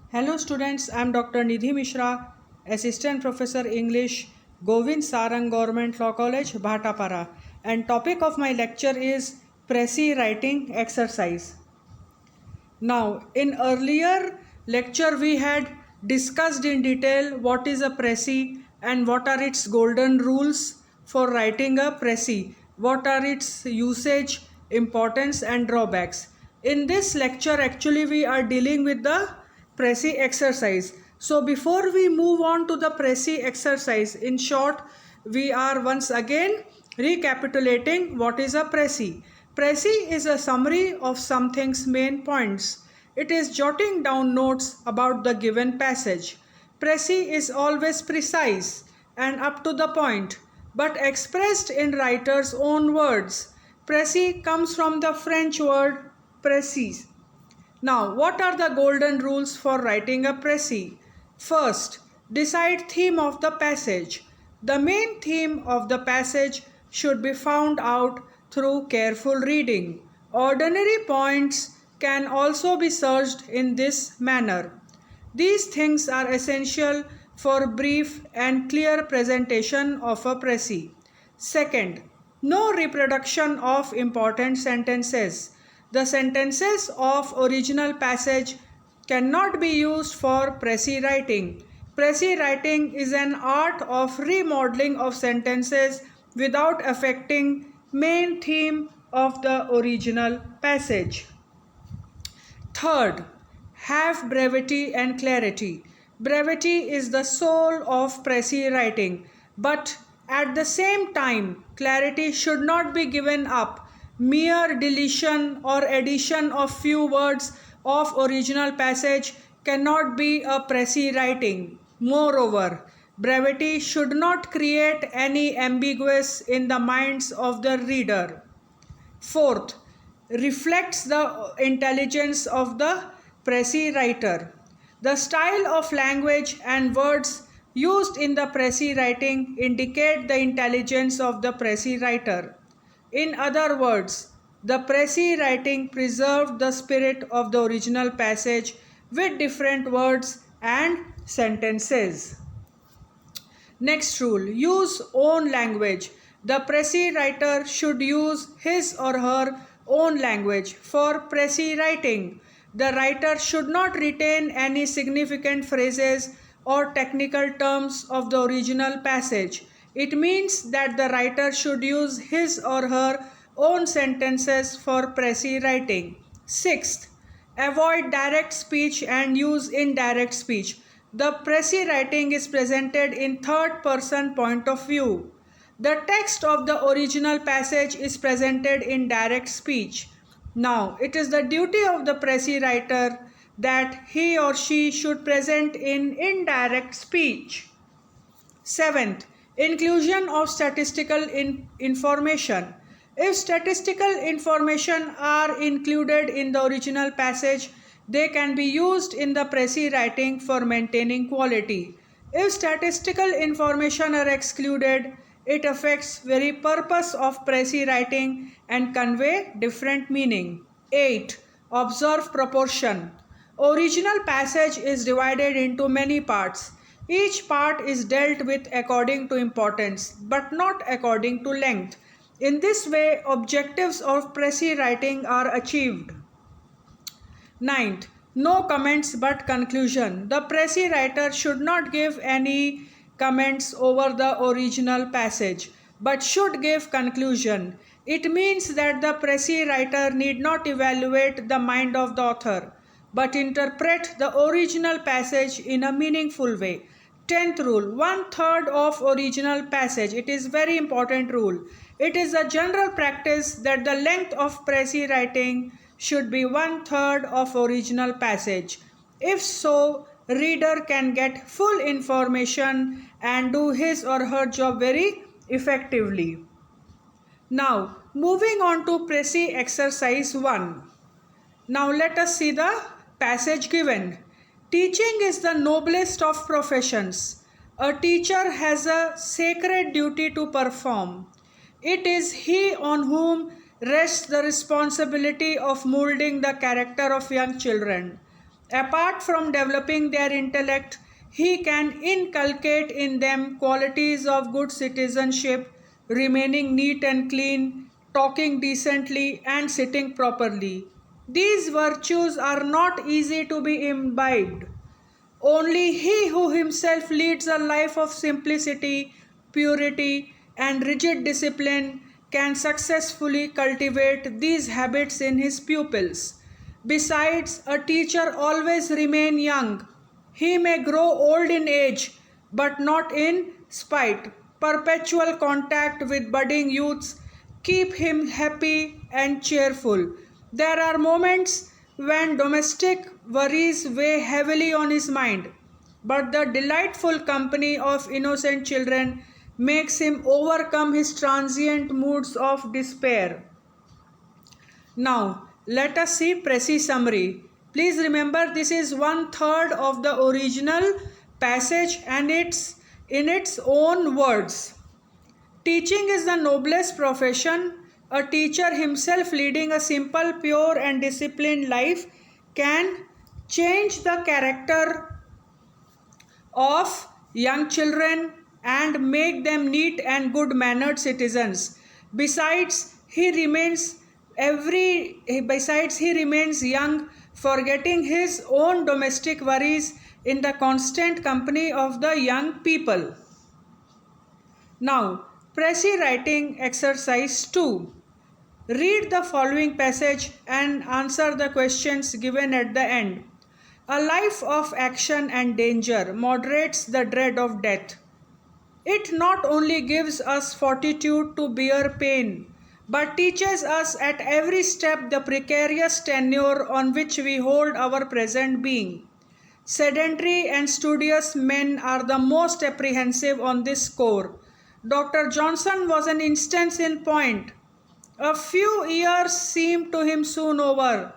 Hello students, I am Dr. Nidhi Mishra, Assistant Professor English, Govind Sarang Government Law College, Bhatapara, and topic of my lecture is Pressy Writing Exercise. Now, in earlier lecture we had discussed in detail what is a Pressy and what are its golden rules for writing a Pressy, what are its usage, importance and drawbacks. In this lecture actually we are dealing with the Pressy exercise. So before we move on to the Pressy exercise, in short, we are once again recapitulating what is a Pressy. Pressy is a summary of something's main points. It is jotting down notes about the given passage. Pressy is always precise and up to the point, but expressed in writer's own words. Pressy comes from the French word précis. Now, what are the golden rules for writing a Pressy? First, decide theme of the passage. The main theme of the passage should be found out through careful reading. Ordinary points can also be searched in this manner. These things are essential for brief and clear presentation of a Pressy. Second, no reproduction of important sentences. The sentences of original passage cannot be used for Pressy writing. Pressy writing is an art of remodeling of sentences without affecting main theme of the original passage. Third, have brevity and clarity. Brevity is the soul of Pressy writing, but at the same time, clarity should not be given up. Mere deletion or addition of few words of original passage cannot be a Pressy writing. Moreover, brevity should not create any ambiguous in the minds of the reader. Fourth, reflects the intelligence of the Pressy writer. The style of language and words used in the Pressy writing indicate the intelligence of the Pressy writer. In other words, the Pressy writing preserved the spirit of the original passage with different words and sentences. Next rule, use own language. The Pressy writer should use his or her own language for Pressy writing. The writer should not retain any significant phrases or technical terms of the original passage. It means that the writer should use his or her own sentences for Pressy writing. Sixth, avoid direct speech and use indirect speech. The Pressy writing is presented in third person point of view. The text of the original passage is presented in direct speech. Now, it is the duty of the Pressy writer that he or she should present in indirect speech. Seventh, inclusion of statistical information. If statistical information are included in the original passage, they can be used in the Pressy writing for maintaining quality. If statistical information are excluded, it affects very purpose of Pressy writing and convey different meaning. 8. Observe proportion. Original passage is divided into many parts. Each part is dealt with according to importance, but not according to length. In this way, objectives of Pressy writing are achieved. Ninth, no comments but conclusion. The Pressy writer should not give any comments over the original passage, but should give conclusion. It means that the Pressy writer need not evaluate the mind of the author, but interpret the original passage in a meaningful way. 10th rule, 1/3 of original passage. It is very important rule. It is a general practice that the length of Pressy writing should be 1/3 of original passage. If so, reader can get full information and do his or her job very effectively. Now, moving on to Pressy exercise 1. Now let us see the passage given. Teaching is the noblest of professions. A teacher has a sacred duty to perform. It is he on whom rests the responsibility of molding the character of young children. Apart from developing their intellect, he can inculcate in them qualities of good citizenship, remaining neat and clean, talking decently, and sitting properly. These virtues are not easy to be imbibed. Only he who himself leads a life of simplicity, purity, and rigid discipline can successfully cultivate these habits in his pupils. Besides, a teacher always remains young. He may grow old in age, but not in spite. Perpetual contact with budding youths keep him happy and cheerful. There are moments when domestic worries weigh heavily on his mind, but the delightful company of innocent children makes him overcome his transient moods of despair. Now, let us see Pressy summary. Please remember this is 1/3 of the original passage and it's in its own words. Teaching is the noblest profession. A teacher himself leading a simple, pure and disciplined life can change the character of young children and make them neat and good mannered citizens. Besides he remains young, forgetting his own domestic worries in the constant company of the young people. Now, Pressy writing exercise 2. Read the following passage and answer the questions given at the end. A life of action and danger moderates the dread of death. It not only gives us fortitude to bear pain, but teaches us at every step the precarious tenure on which we hold our present being. Sedentary and studious men are the most apprehensive on this score. Dr. Johnson was an instance in point. A few years seemed to him soon over,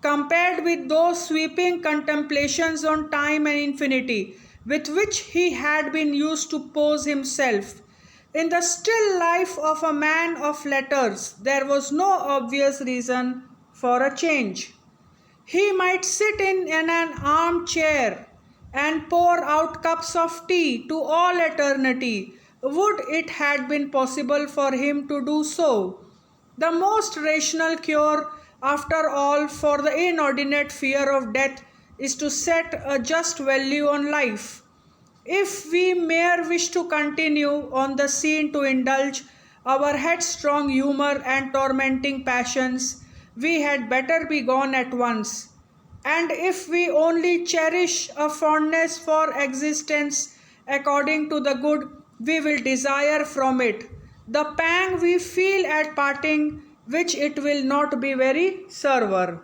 compared with those sweeping contemplations on time and infinity with which he had been used to pose himself. In the still life of a man of letters, there was no obvious reason for a change. He might sit in an armchair and pour out cups of tea to all eternity, would it had been possible for him to do so. The most rational cure, after all, for the inordinate fear of death is to set a just value on life. If we mere wish to continue on the scene to indulge our headstrong humor and tormenting passions, we had better be gone at once. And if we only cherish a fondness for existence according to the good we will desire from it, the pang we feel at parting, which it will not be very server.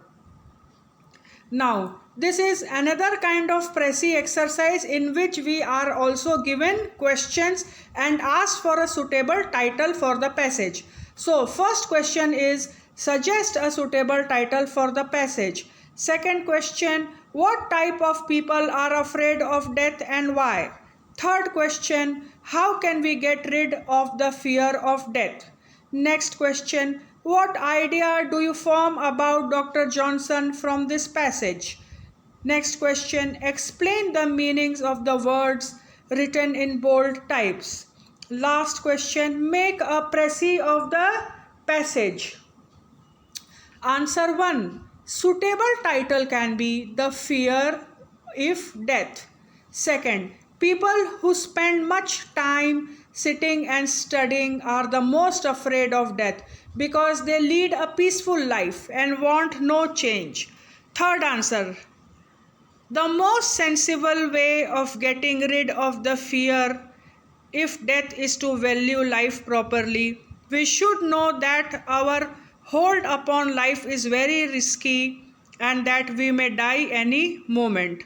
Now, this is another kind of Pressy exercise in which we are also given questions and asked for a suitable title for the passage. So, first question is suggest a suitable title for the passage. Second question, what type of people are afraid of death and why? Third question, how can we get rid of the fear of death? Next question, what idea do you form about Dr. Johnson from this passage? Next question, explain the meanings of the words written in bold types. Last question, make a précis of the passage. Answer 1. Suitable title can be The Fear if Death. Second, people who spend much time sitting and studying are the most afraid of death because they lead a peaceful life and want no change. Third answer, the most sensible way of getting rid of the fear if death is to value life properly. We should know that our hold upon life is very risky and that we may die any moment.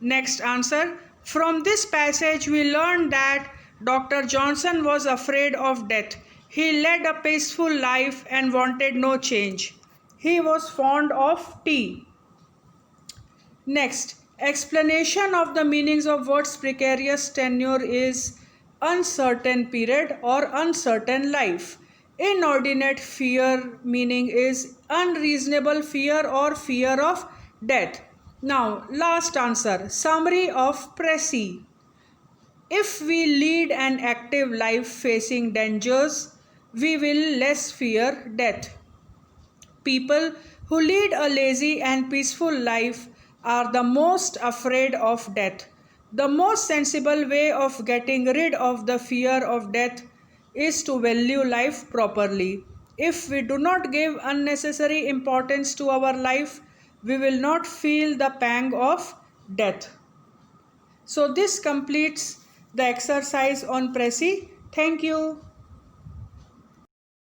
Next answer, from this passage we learn that Dr. Johnson was afraid of death. He led a peaceful life and wanted no change. He was fond of tea. Next, explanation of the meanings of words precarious tenure is uncertain period or uncertain life. Inordinate fear meaning is unreasonable fear or fear of death. Now, last answer. Summary of Pressy. If we lead an active life facing dangers, we will less fear death. People who lead a lazy and peaceful life are the most afraid of death. The most sensible way of getting rid of the fear of death is to value life properly. If we do not give unnecessary importance to our life, we will not feel the pang of death. So, this completes the exercise on Pressy. Thank you.